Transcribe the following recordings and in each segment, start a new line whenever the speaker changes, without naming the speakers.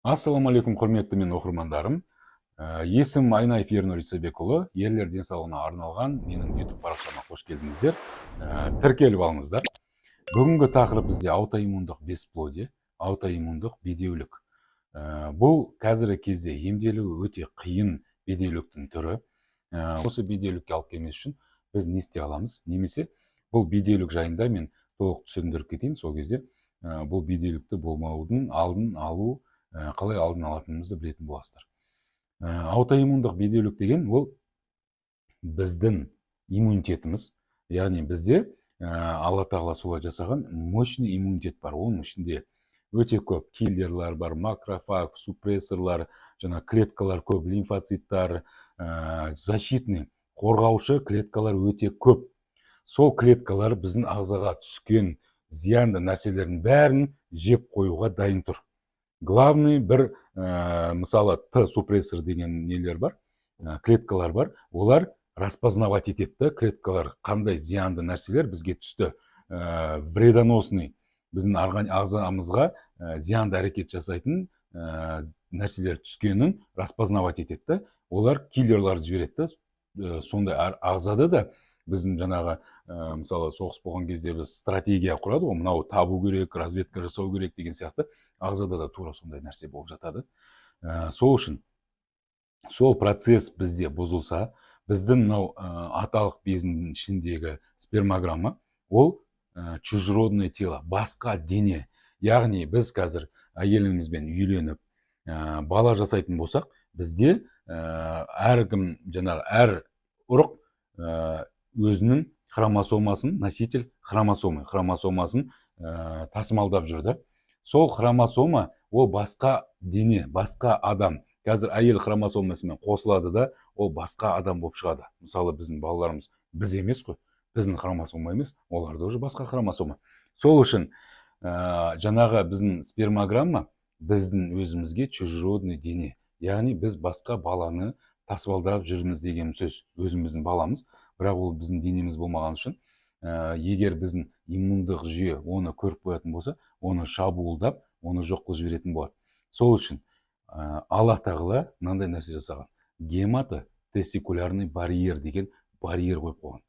Ассалаумағалейкум, құрметті мен оқырмандарым. Есім Айнаев Ернұр Исабекұлы. Ерлер денсаулығына арналған менің YouTube парақшама қош келдіңіздер. Тіркеліп алыңыздар. Бүгінгі тақырып бізде аутоиммундық бесплодие, аутоиммундық бедеулік. Бұл қазіргі кезде емделуі өте қиын бедеуліктің түрі. Осы бедеулікке алып келмес үшін біз не істей аламыз? Немесе бұл бедеулік жайында мен толық түсіндіріп кетейін. Сол кезде бұл бедеулікті болмаудың алдын алу, қалай алдын алатынымызды білетін боласыздар. Аутоиммундық бедеулік деген ол біздің иммунитетіміз, яғни бізде Алла тағала солай жасаған мощный иммунитет бар. Оның ішінде өте көп киллерлар бар, макрофаг, супрессорлар, жаңа клеткалар көп, лимфоциттар, защитный қорғаушы клеткалар өте көп. Сол клеткалар біздің ағзаға түскен зиянды нәрселердің бәрін жеп қоюға дайын тұр. Главный бір мысалы Т супрессор деген нелер бар, клеткалар бар. Олар распознавать етеді, клеткалар қандай зиянды нәрселер бізге түсті, вредоносный біздің ағзамызға зиянды әрекет жасайтын нәрселер түскенін распознавать етеді. Олар киллерлар жібереді. Сондай ағзада да біздің жаңағы мысалы соғыс болған кезде біз стратегия құрады ғой, мынау табу керек, разведка жасау керек деген сияқты. Ағзада да тура сондай нәрсе болып жатады. Сол үшін сол процесс бізде бұзылса, біздің мынау аталық безінің ішіндегі спермограмма ол чужеродное тело, басқа дене. Яғни біз қазір әйелімізбен үйленіп бала жасайтын болсақ, бізде әркім жаңағы әр ұрық өзінің хромосомасын, носитель хромосомасын тасымалдап жүрді. Сол хромосома ол басқа дене, басқа адам. Қазір әйел хромосомасымен қосылады да, ол басқа адам болып шығады. Мысалы біздің балаларымыз біз емес қой, біздің хромосома емес, оларда уже басқа хромосома. Сол үшін жаңағы біздің спермограмма біздің өзімізге чужеродный дене. Яғни біз басқа баланы тасымалдап жүрміз деген сөз. Өзіміздің баламыз, бірақ ол біздің денеміз болмаған үшін, егер біздің иммундық жүйе оны көріп қоятын болса, оны шабуылдап, оны жоқ қылып жіберетін болады. Сол үшін Алла тағала мынандай нәрсе жасаған. Гематотестикулярный барьер деген барьер қойып қойған.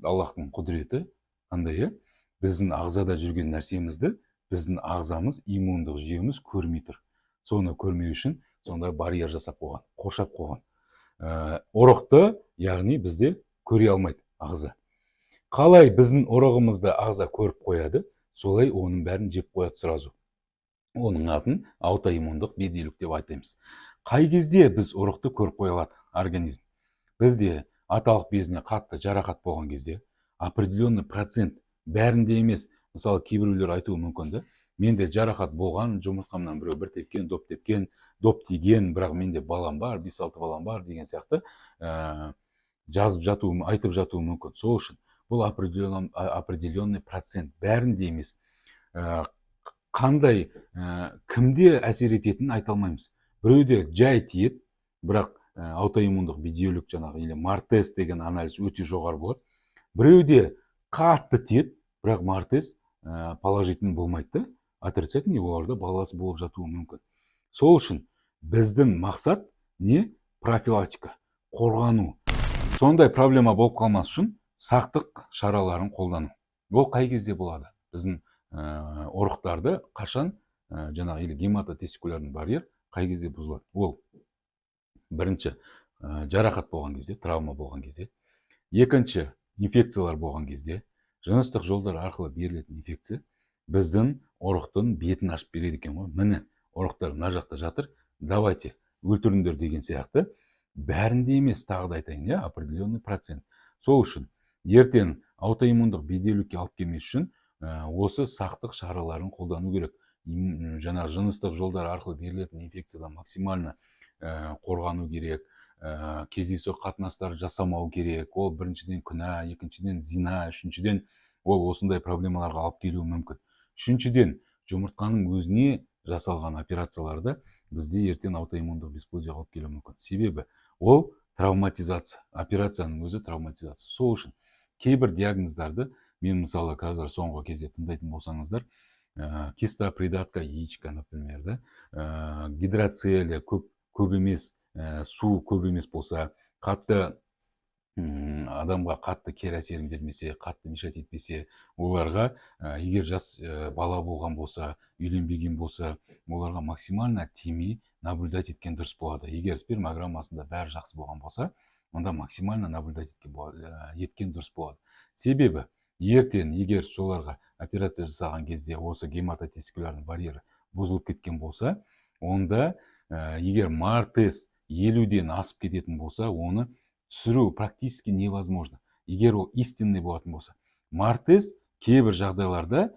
Аллахтың құдіреті қандай? Біздің ағзада жүрген нәрсемізді біздің ағзамыз, иммундық жүйеміз көрмей тұр. Соны көрмеу үшін сондай барьер жасап қойған, қоршап қойған. Ұрықты, яғни бізде көре алмайды ағза. Қалай біздің ұрығымызды ағза көріп қояды, солай оның бәрін жеп қояды сразу. Оның атын аутоиммундық бедеулік деп айтаймыз. Қай кезде біз ұрықты көріп қоя алады организм? Бізде аталық безіне қатты жарақат болған кезде определенный процент, бәрінде емес, мысалы кейбіреулер айтуы мүмкін, менде жарақат болған, жұмыртқамнан біреу бір тепкен, доп тиген, бірақ менде балам бар, 5-6 балам бар деген сияқты жазып жатуы, айтып жатуы мүмкін. Сол үшін бұл определенный процент, бәрінде емес. Қандай, кімде әсер ететінін айта алмаймыз. Біреуде жай тиеді, бірақ аутоиммундық бедеулік жаңағы или мартез деген анализ өте жоғары болады. Біреуде қатты тиеді, бірақ мартез положительный болмайды, отрицательный оларда баласы болып жатуы мүмкін. Сол үшін біздің мақсат не? Профилактика, қорғану. Сондай проблема болып қалмас үшін сақтық шараларын қолдану. Ол қай кезде болады? Біздің ұрықтарды қашан жаңағы или гематотестикулярный барьер қай кезде бұзылады? Ол бірінші жарақат болған кезде, травма болған кезде, екінші инфекциялар болған кезде, жыныстық жолдар арқылы берілетін инфекция біздің ұрықтың бетін ашып береді екен ғой. Міне, ұрықтар мына жақта жатыр, давайте өлтіріңдер деген сияқты. Бәрінде емес, тағы да айтайын, определенный процент. Сол үшін ертең аутоиммундық бедеулікке алып келмес үшін осы сақтық шараларын қолдану керек. Жаңа жыныстық жолдар арқылы берілетін инфекциядан максимально қорғану керек. Кездейсоқ қатынастар жасамау керек. Ол біріншіден күнә, екіншіден зина, үшіншіден ол осындай проблемаларға алып келуі мүмкін. Үшіншіден жұмыртқаның өзіне жасалған операцияларды бізде ертең аутоиммундық бесплодие алып келуі мүмкін. Себебі ол травматизация, операцияның өзі травматизация. Сол үшін кейбір диагноздарды мен мысалы қазір соңғы кезде тыңдайтын болсаңыздар, киста придатка яичка, например, да, гидроцели көп емес, су көп емес болса, қатты адамға қатты кері әсерін бермесе, қатты мешать етпесе, оларға егер жас бала болған болса, үйленбеген болса, оларға максимально тимей наблюдать еткен дұрыс болады. Егер спермограммасында бәрі жақсы болған болса, онда максимально наблюдать еткен дұрыс болады. Себебі ертең егер соларға операция жасаған кезде осы гематотестикулярный барьері бұзылып кеткен болса, онда егер мар-тест 50-ден асып кететін болса, оны түсіру практически невозможно. Егер ол истинный болатын болса, мар-тест кейбір жағдайларда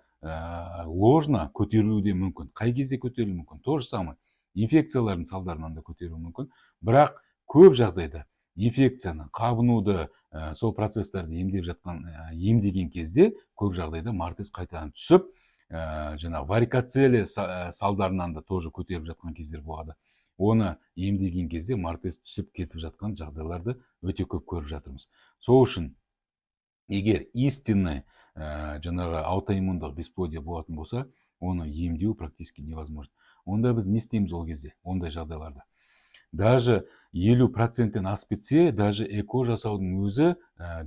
ложно көтерілуі де мүмкін. Қай кезде көтерілуі мүмкін? То же самое. Инфекциялардың салдарынан да көтеруі мүмкін. Бірақ көп жағдайда инфекцияны, қабынуды, сол процесстарды емдеген кезде көп жағдайда мар-тест қайтадан түсіп, жаңағы варикоцеле салдарынан да тоже көтеріп жатқан кездер болады. Оны емдеген кезде мар-тест түсіп кетіп жатқан жағдайларды өте көп көріп жатырмыз. Сол үшін егер истинный жаңағы аутоиммундық бесплодие болатын болса, оны емдеу практически невозможно. Онда біз не істейміз ол кезде, ондай жағдайларда? Даже 50%-тен асып кетсе, даже эко жасаудың өзі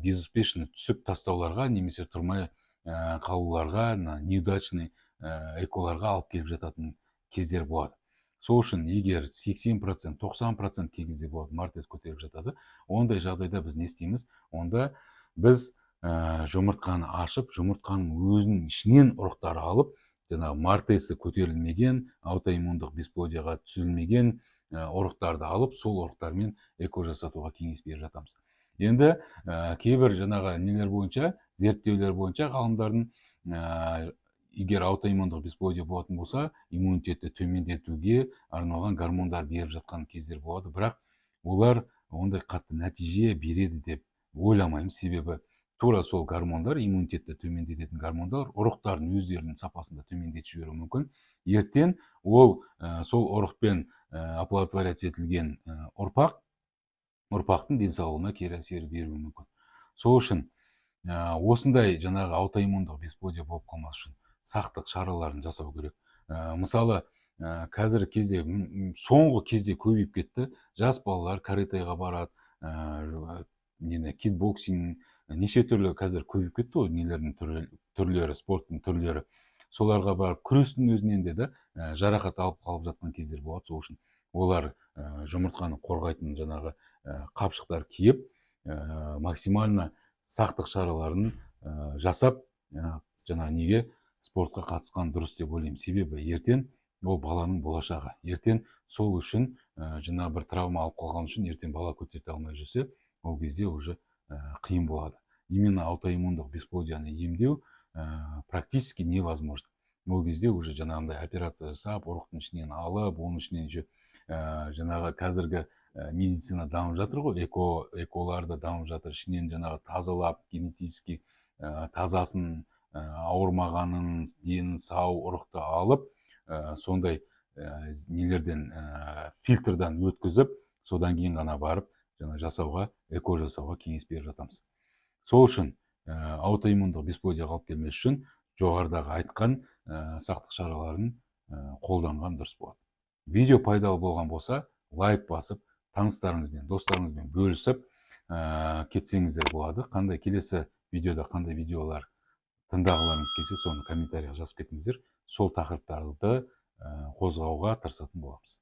безуспешно түсіп тастауларға, немесе тұрмай қалуларға, неудачный эколарға алып келіп жататын кездер болады. Сол үшін егер 80%, 90% кей кезде болады мар-тест көтеріп жатады, ондай жағдайда біз не істейміз? Онда біз жұмыртқаны ашып, жұмыртқаның өзінің ішінен ұрықтар алып, жаңағы мар-тесті көтерілмеген, аутоиммундық бесплодияға түзілмеген ұрықтарды алып, сол ұрықтармен эко жасатуға кеңес беріп жатамыз. Енді кейбір жаңағы нелер бойынша, зерттеулер бойынша ғалымдардың егер аутоиммундық бесплодие болатын болса, иммунитетті төмендетуге арналған гормондар беріп жатқан кездер болады, бірақ олар ондай қатты нәтиже береді деп ойламаймын. Себебі тура сол гормондар, иммунитетті төмендететін гормондар, ұрықтардың өздерінің сапасында төмендетіп жіберуі мүмкін. Ертең ол сол ұрықпен оплодотворять етілген ұрпақтың денсаулығына кері әсер беруі мүмкін. Сол үшін осындай жаңағы аутоиммундық бесплодие болып қалмас үшін сақтық шараларын жасау керек. Мысалы, қазір кезде, соңғы кезде көбейіп кетті, жас балалар каратеға барады, кикбоксинг, неше түрлі қазір көбейіп кетті ғой, нелердің түрлері, спорттың түрлері. Соларға барып күрестің өзінен де жарақат алып қалып жатқан кездер болады. Сол үшін олар жұмыртқаны қорғайтын жаңағы қапшықтар киіп, максимально сақтық шараларын жасап, жаңағы неге спортқа қатысқан дұрыс деп ойлаймын. Себебі ертең ол баланың болашағы. Ертең сол үшін жаңа бір травма алып қалған үшін ертең бала көтере алмай жүрсе, ол кезде уже қиын болады. Именно аутоиммундық бесплодияны емдеу практически невозможно. Ол кезде уже жаңағындай операция жасап, ұрықтың ішінен алып, оның ішінен жаңағы қазіргі медицина дамып жатыр ғой, эколарды дамып жатыр, ішінен жаңағы тазалап, генетически тазасын, ауырмағанын, дені сау ұрықты алып, сондай нелерден, фильтрдан өткізіп, содан кейін ғана барып, жасауға, эко жасауға кеңес беріп жатамыз. Сол үшін аутоиммундық бесплодияға алып келмес үшін жоғарыдағы айтқан сақтық шараларын қолданған дұрыс болады. Видео пайдалы болған болса, лайк басып, таныстарыңызбен, достарыңызбен бөлісіп кетсеңіздер болады. Қандай келесі видеода қандай видеолар тыңдағыларыңыз келсе, соны комментарияға жазып кетіңіздер. Сол тақырыптарды қозғауға тырысатын боламыз.